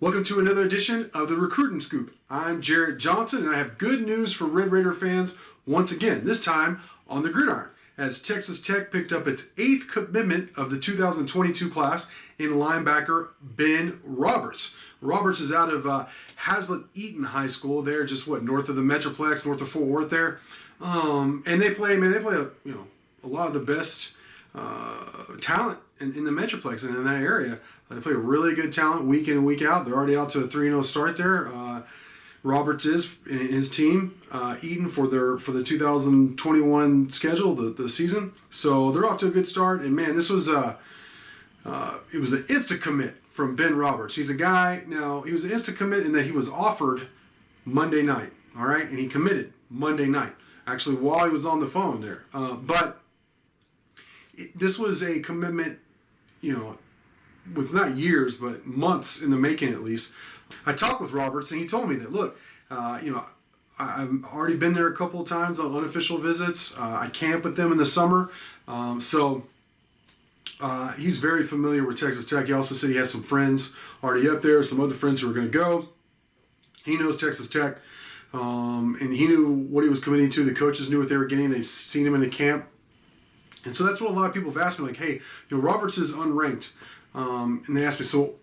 Welcome to another edition of the Recruiting Scoop. I'm Jarret Johnson, and I have good news for Red Raider fans once again, this time on the gridiron, as Texas Tech picked up its 8th commitment of the 2022 class in linebacker Ben Roberts. Roberts is out of Haslet Eaton High School there, just north of the Metroplex, north of Fort Worth there. And they play a lot of the best talent in the Metroplex and in that area. They play really good talent week in and week out. They're already out to a 3-0 start there. Roberts is in his team, Eaton for the 2021 schedule, the season. So they're off to a good start. And man, this was it was an instant commit from Ben Roberts. He's a guy now. He was an instant commit in that he was offered Monday night. All right, and he committed Monday night. Actually, while he was on the phone there, this was a commitment, with not years, but months in the making at least. I talked with Roberts, and he told me that, look, I've already been there a couple of times on unofficial visits. I camp with them in the summer. So he's very familiar with Texas Tech. He also said he has some friends already up there, some other friends who are going to go. He knows Texas Tech, and he knew what he was committing to. The coaches knew what they were getting. They've seen him in the camp. And so that's what a lot of people have asked me, like, hey, Roberts is unranked. And they asked me, so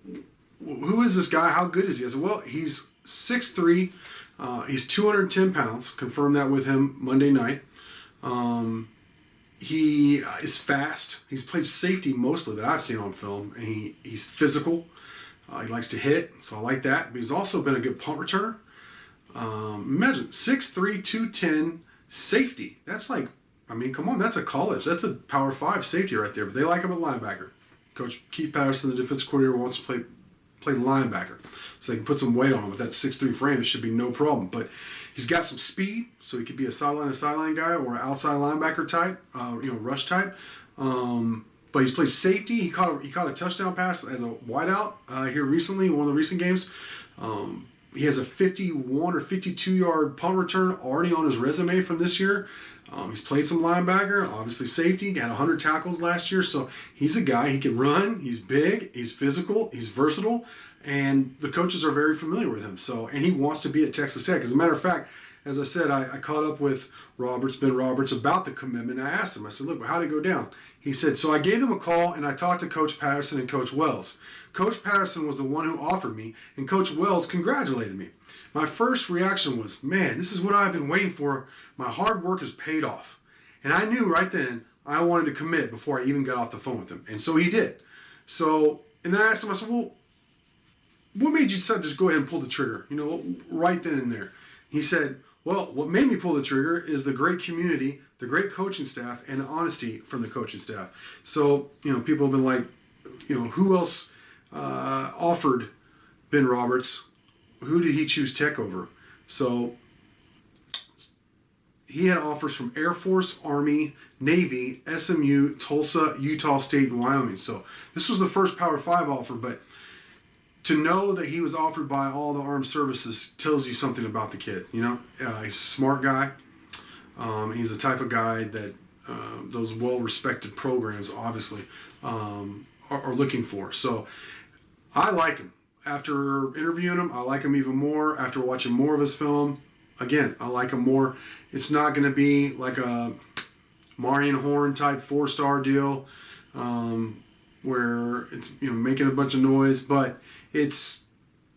who is this guy? How good is he? I said, well, he's 6'3". He's 210 pounds. Confirmed that with him Monday night. He is fast. He's played safety mostly that I've seen on film. And he's physical. He likes to hit, so I like that. But he's also been a good punt returner. Imagine, 6'3", 210, safety. That's like, come on, that's a college. That's a Power 5 safety right there. But they like him at linebacker. Coach Keith Patterson, the defense coordinator, wants to play linebacker. So they can put some weight on him. With that 6'3" frame, it should be no problem. But he's got some speed, so he could be a sideline guy or an outside linebacker type, rush type. But he's played safety. He caught a touchdown pass as a wideout here recently in one of the recent games. He has a 51 or 52-yard punt return already on his resume from this year. He's played some linebacker, obviously safety, had 100 tackles last year. So he's a guy, he can run, he's big, he's physical, he's versatile, and the coaches are very familiar with him. So, and he wants to be at Texas Tech. As a matter of fact, as I said, I caught up with Ben Roberts, about the commitment. I asked him, I said, look, how did it go down? He said, so I gave them a call and I talked to Coach Patterson and Coach Wells. Coach Patterson was the one who offered me, and Coach Wells congratulated me. My first reaction was, man, this is what I've been waiting for. My hard work has paid off. And I knew right then I wanted to commit before I even got off the phone with him. And so he did. So, and then I asked him, I said, well, what made you decide to just go ahead and pull the trigger? Right then and there. He said, well, what made me pull the trigger is the great community, the great coaching staff, and the honesty from the coaching staff. So, people have been like, who else offered Ben Roberts? Who did he choose Tech over? So he had offers from Air Force, Army, Navy, SMU, Tulsa, Utah State, and Wyoming. So this was the first Power 5 offer, but to know that he was offered by all the armed services tells you something about the kid. He's a smart guy. He's the type of guy that those well-respected programs obviously are looking for. So I like him. After interviewing him, I like him even more. After watching more of his film, again, I like him more. It's not going to be like a Marion Horn type 4-star deal where it's making a bunch of noise, but it's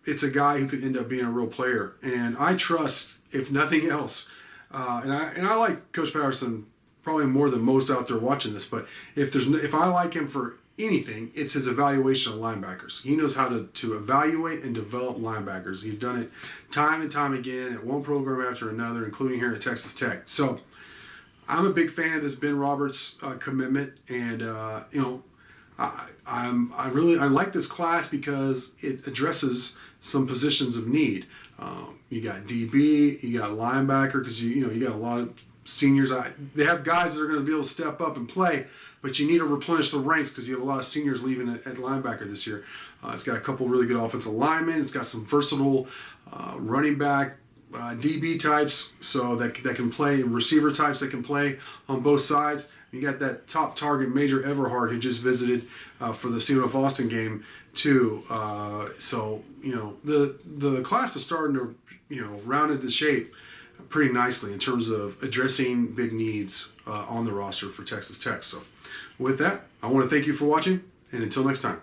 a guy who could end up being a real player. And I trust, if nothing else, and I like Coach Patterson probably more than most out there watching this. But if I like him for anything, it's his evaluation of linebackers. He knows how to evaluate and develop linebackers. He's done it time and time again at one program after another, including here at Texas Tech. So I'm a big fan of this Ben Roberts commitment, and I like this class because it addresses some positions of need. You got DB, you got linebacker, because you got a lot of seniors. They have guys that are going to be able to step up and play, but you need to replenish the ranks because you have a lot of seniors leaving at linebacker this year. It's got a couple really good offensive linemen. It's got some versatile running back, DB types, so that can play, and receiver types that can play on both sides. You got that top target, Major Everhart, who just visited for the CNF Austin game too. So the class is starting to round into shape pretty nicely in terms of addressing big needs on the roster for Texas Tech. So with that, I want to thank you for watching, and until next time.